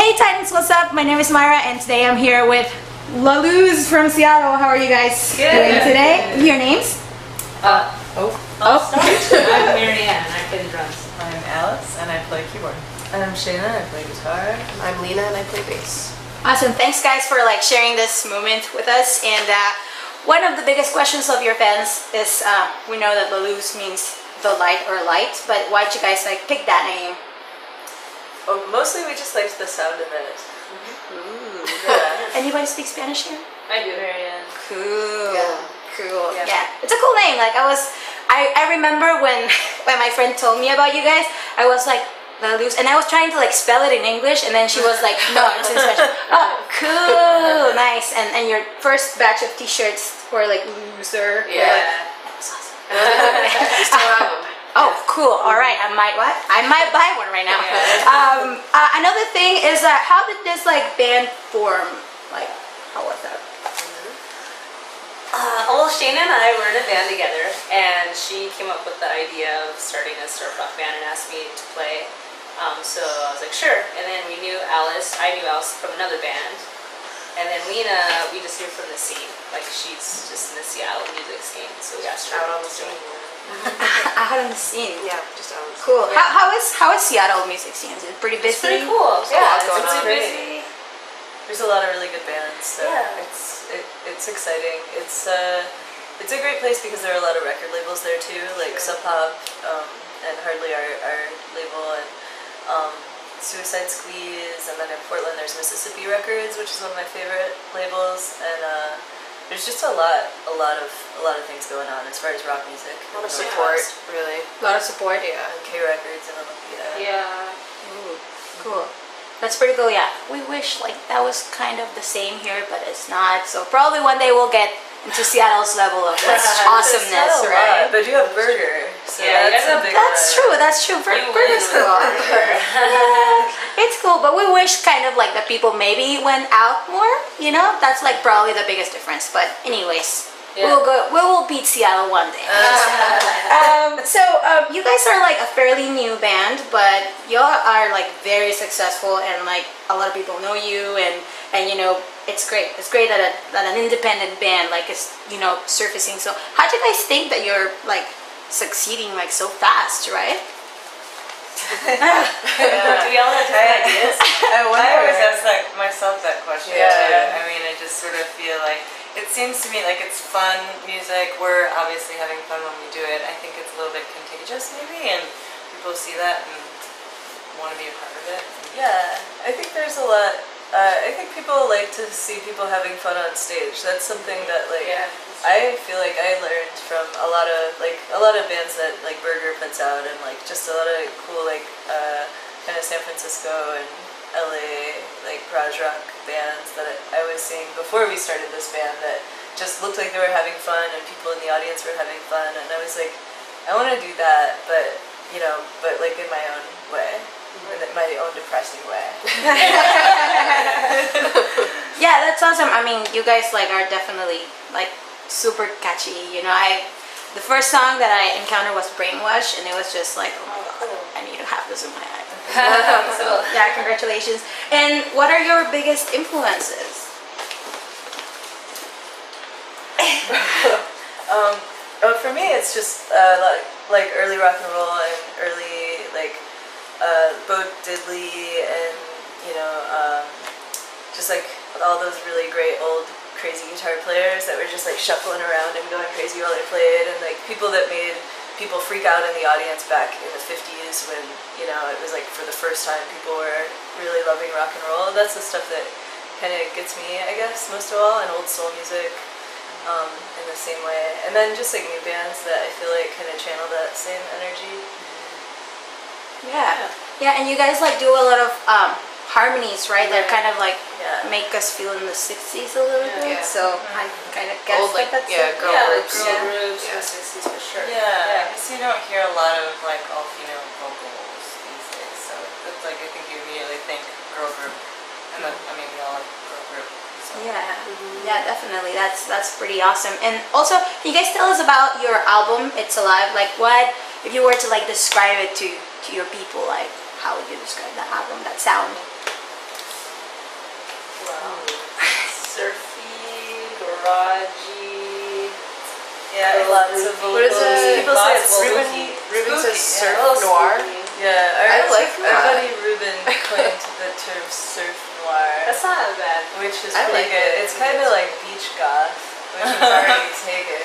Hey Titans, what's up? My name is Myra and today I'm here with La Luz from Seattle. How are you guys doing today? Your names? I'm Marianne and I play the drums. I'm Alice and I play keyboard. And I'm Shayna and I play guitar. I'm Lena and I play bass. Awesome. Thanks guys for sharing this moment with us. And one of the biggest questions of your fans is we know that La Luz means the light or light, but why'd you guys pick that name? Oh, mostly we just liked the sound of it. Ooh. Yeah. Anybody speak Spanish here? I do. Marianne. Cool. Yeah. Cool. Yeah. Yeah. It's a cool name. I remember when my friend told me about you guys, I was like, La Luz, and I was trying to spell it in English, and then she was like, no, it's in Spanish. Oh, cool, nice. And your first batch of T-shirts were like loser. Yeah. That was awesome. We still have them. Oh, cool. All right, I might buy one right now. Yeah. Another thing is how did this band form? How was that? Well, Shayna and I were in a band together, and she came up with the idea of starting a surf rock band and asked me to play. So I was like, sure. And then I knew Alice from another band. And then Lena, we just knew from the scene. She's just in the Seattle music scene, so we asked her Out on the to scene. Out on the scene. Yeah, just out on the scene. Cool. Yeah. How is Seattle music scene? Is it pretty busy? It's pretty cool. There's a Yeah, lot going it's on. super busy. There's a lot of really good bands, so Yeah. it's exciting. It's a great place because there are a lot of record labels there too, like Sub Pop and Hardly our label, and Suicide Squeeze, and then in Portland there's Mississippi Records, which is one of my favorite labels, and there's just a lot of things going on as far as rock music. A lot of support, really. A lot of support. Yeah. And K Records and Olympia. Yeah. Ooh, cool. That's pretty cool. Yeah, we wish that was kind of the same here, but it's not. So probably one day we'll get into Seattle's level of awesomeness, right? But you have Burger, so Yeah, that's a big That's true. That's true. Burger's cool. Yeah, it's cool, but we wish kind of the people maybe went out more. That's probably the biggest difference. But anyways. Yeah. We will beat Seattle one day. So you guys are a fairly new band, but y'all are very successful, and a lot of people know you, and it's great. It's great that an independent band is surfacing. So how do you guys think that you're succeeding so fast, right? Do we all have different ideas? I always ask myself that question Yeah. too. I mean, I just sort of feel it seems to me like it's fun music. We're obviously having fun when we do it. I think it's a little bit contagious maybe, and people see that and want to be a part of it. Yeah, I think there's a lot. I think people like to see people having fun on stage. That's something that I feel like I learned from a lot of bands that Burger puts out, and just a lot of cool kind of San Francisco and LA garage rock bands that I was seeing before we started this band that just looked like they were having fun and people in the audience were having fun, and I was like, I want to do that, but in my own way. In my own depressing way. Yeah, that's awesome. I mean, you guys are definitely super catchy. The first song that I encountered was Brainwash, and it was just oh my god, I need to have this in my life. So yeah, congratulations. And what are your biggest influences? For me, it's just early rock and roll and early Bo Diddley, and just all those really great old crazy guitar players that were just shuffling around and going crazy while they played, and people that made people freak out in the audience back in the 50s when it was for the first time people were really loving rock and roll. That's the stuff that kind of gets me, I guess, most of all, and old soul music in the same way, and then just new bands that I feel kind of channel that same energy. Yeah, and you guys do a lot of harmonies, right? That kind of make us feel in the 60s a little bit. Yeah. So I kind of guess Old, that's it. girl groups. Girl groups, Yeah. 60s for sure. Yeah, I guess you don't hear a lot of all-female vocals these days, so it's I think you immediately think girl group, and we all like girl group. So. Yeah, definitely. That's pretty awesome. And also, can you guys tell us about your album, It's Alive? What if you were to describe it to your people? How would you describe that album, that sound? garagey. Yeah, lots of What is it? People say it's Ruben, spooky. Ruben says surf Oh, noir. spooky. Yeah, I like our that. buddy Ruben coined the term surf noir, That's not bad. which is I pretty like good. it. It's kind of like beach goth, which is already taken.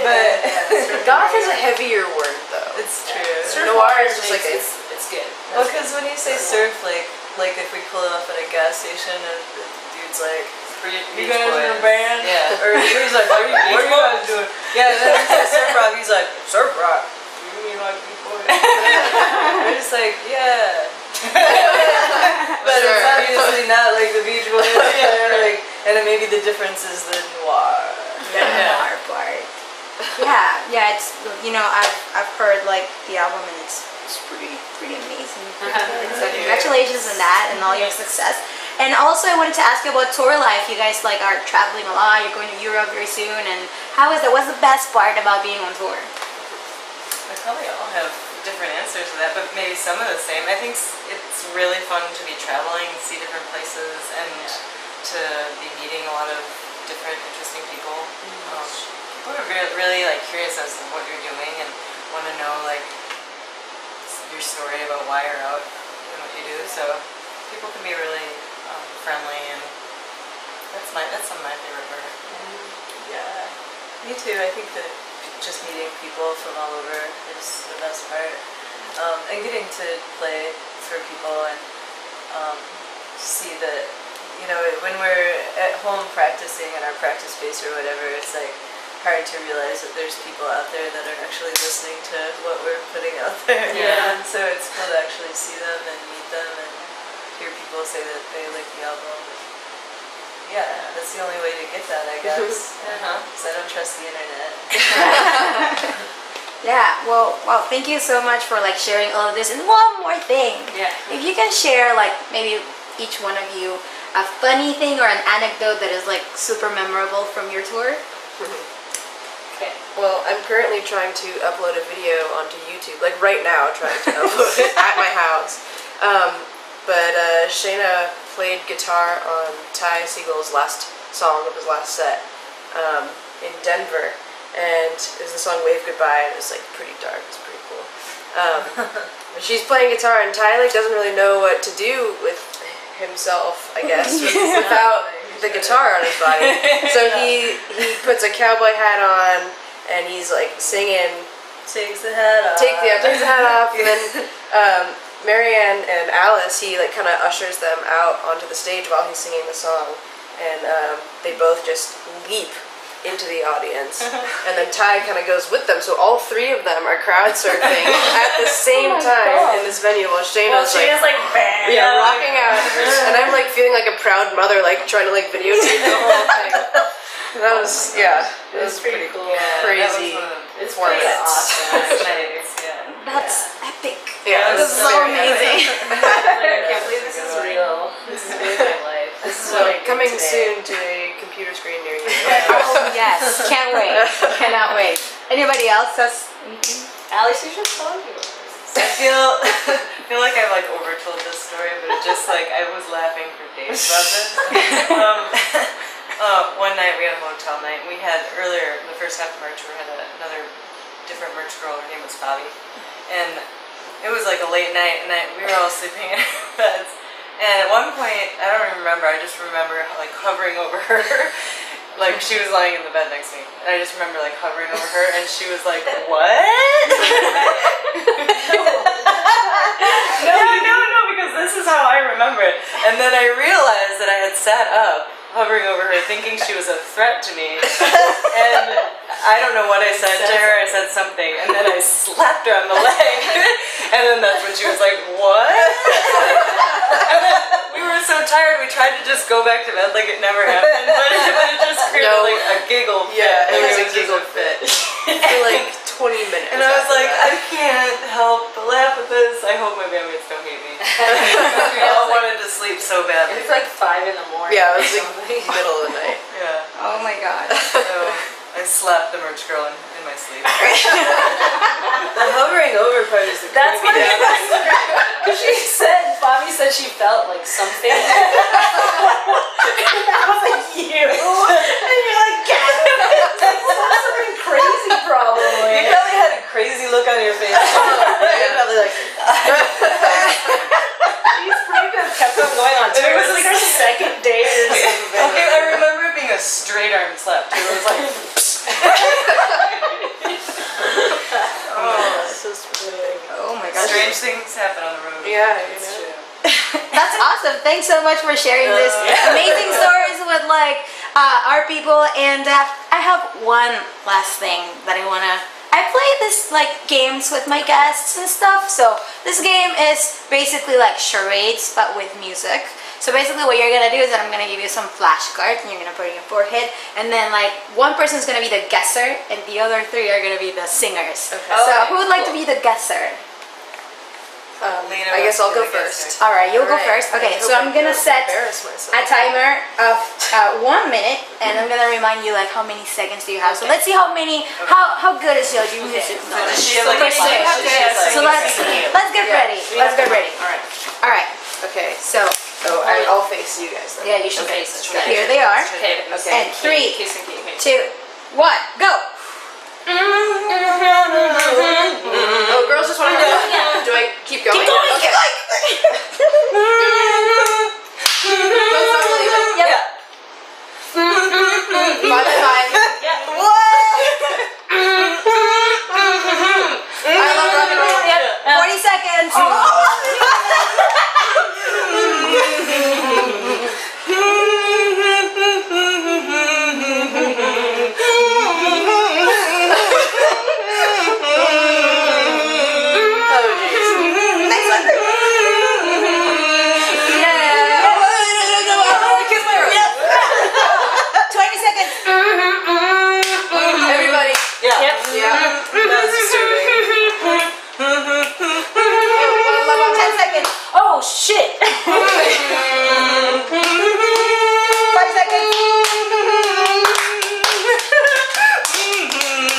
But Goth is a heavier word though. it's true. Surf Noir is just like it's good. Well, because when you say surf, like if we pull off at a gas station and the dude's like, "You guys in a band?" Yeah. Or he's like, "What are you guys doing?" Yeah, and then he says surf rock. He's like, "Surf rock? You mean like Beach Boys?" We're just like, yeah. But Sure. it's obviously not like the Beach Boys. Like, and then maybe the difference is the noir. The noir part. Yeah, it's, you know, I've heard like the album and it's pretty amazing. Pretty good. So congratulations on that and all your success. And also I wanted to ask you about tour life. You guys like are traveling a lot. You're going to Europe very soon. And how is that? What's the best part about being on tour? We probably all have different answers to that, but maybe some of the same. I think it's really fun to be traveling, see different places, and to be meeting a lot of different interesting people. People are really like curious as to what you're doing and want to know like your story about why you're out and what you do. So people can be really friendly, and that's some of my favorite part. Yeah, me too. I think that just meeting people from all over is the best part. And getting to play for people and see that, you know, when we're at home practicing in our practice space or whatever, it's like hard to realize that there's people out there that are actually listening to what we're putting out there. Yeah. So it's cool to actually see them and meet them and hear people say that they like the album. Yeah, that's the only way to get that, I guess. Because I don't trust the internet. Yeah, well, thank you so much for like sharing all of this. And one more thing. Yeah. If you can share like maybe each one of you a funny thing or an anecdote that is like super memorable from your tour. Okay. Well, I'm currently trying to upload a video onto YouTube, like right now, trying to upload it at my house. But Shayna played guitar on Ty Segall's last song of his last set in Denver, and it was the song "Wave Goodbye," and it was like pretty dark. It's pretty cool. But she's playing guitar, and Ty like doesn't really know what to do with himself, I guess, without the guitar on his body. So he puts a cowboy hat on, and he's like singing. Takes the hat off. Takes the hat off, and then Marianne and Alice, he like kind of ushers them out onto the stage while he's singing the song, and they both just leap into the audience, and then Ty kind of goes with them, so all three of them are crowd surfing at the same time in this venue while Shayna's like bam. Yeah, rocking out, and I'm like feeling like a proud mother, like trying to like videotape the whole thing. And that was, it was pretty cool. Crazy. It's pretty awesome. That's epic. Yeah, This is so amazing. I can't believe this is real. This is really my life. This is So what I do coming today. soon to a computer screen near you. Oh yes, can't wait. Cannot wait. Anybody else has anything? Alex, you should tell me. I feel like I've like overtold this story, but it just like I was laughing for days about this. One night we had a hotel night. We had earlier in the first half of our tour had another different merch girl. Her name was Fabi, and it was like a late night, and we were all sleeping in our beds. And at one point, I don't even remember. I just remember like hovering over her. Like, she was lying in the bed next to me, and I just remember, like, hovering over her, and she was like, what? No, because this is how I remember it. And then I realized that I had sat up, hovering over her, thinking she was a threat to me. And I don't know what I said to her. I said something, and then I slapped her on the leg. And then that's when she was like, what? And then we were so tired, we tried to just go back to bed like it never happened. But it just created like a giggle fit. Yeah, it was a just giggle fit. For like 20 minutes. And I was like, I can't help but laugh at this. I hope my bandmates don't hate me. We all wanted to sleep so badly. It's like 5 in the morning. Yeah, it was like middle of the night. Yeah. Oh my god. So I slapped the merch girl in my sleep. The hovering over part is the That's what creepy it part. Because she said, Bobby said she felt like something. And I was like, you. your face. Probably like. She's pretty good. Kept on going on tour. It was like our second day or something. Okay, I remember it being a straight arm slap. It was like. So specific. Oh my gosh. Strange things happen on the road. Yeah, you know. That's awesome. Thanks so much for sharing this amazing stories with like our people. And I have one last thing that I play this like games with my guests and stuff. So this game is basically like charades but with music. So basically what you're gonna do is that I'm gonna give you some flashcards and you're gonna put it in your forehead, and then like one person's gonna be the guesser and the other three are gonna be the singers. Okay. So who would like to be the guesser? I guess I'll go first. Alright, you'll go Alright. first. Okay, I so hope I'm I gonna don't set embarrass myself. a timer of 1 minute, and I'm gonna remind you like how many seconds do you have. So let's see how good is your music knowledge. Does she have like a Okay, so let's get ready. Let's get ready. Alright. Okay. So I'll face you guys then. yeah, you should Okay, face it. so Here they are. Okay. And 3, Kiss and key. 2, 1, go. Oh, girls just want to know. Do I keep going? Keep going. Okay. That's not really good. Yep. By the time. I love rock and roll. 40 seconds. Oh, jeez. Next one. Yeah. Kiss my rose. 20 seconds. Everybody. Yeah. Yep. Yeah. That was disturbing. Oh, 10 seconds. Oh shit. 5 seconds.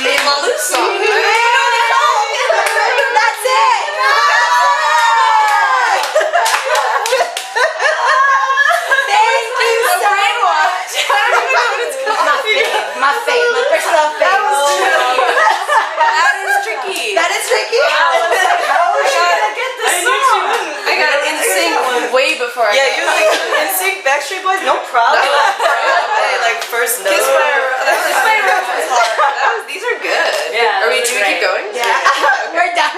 Hey, Malou song. That's it. Thank you so much. My fave, my personal fave. That is tricky. That is tricky. I got in sync way before I Yeah, got you like NSYNC, Backstreet Boys, no problem. Hey, like first note. Kiss my rose. These are good. Yeah, Are we? that was Do we keep great. going? Yeah, we're done.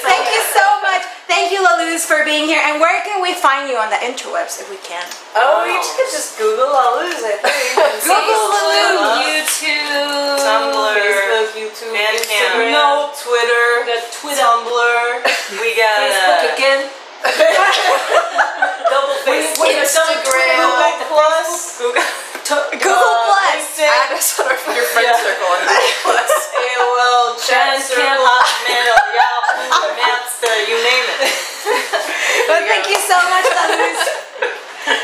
Thank you so much. Thank you, Laluz, for being here. And where can we find you on the interwebs if we can? Oh, you could just Google Laluz, I think. Google Laluz. YouTube, Tumblr, Facebook, YouTube, Bandcamp, Instagram. no, Twitter, We got Twitter. Tumblr. We got Facebook again. double face. Instagram. Google Plus. Google Plus. LinkedIn. Add us on your friend circle on Google Plus. AOL, Chat Circle, Hotmail, Yahoo, Napster, you name it. Well, thank you so much, Laluz.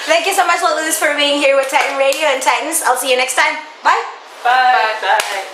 Thank you so much, Laluz, for being here with Titan Radio and Titans. I'll see you next time. Bye. Bye. Bye.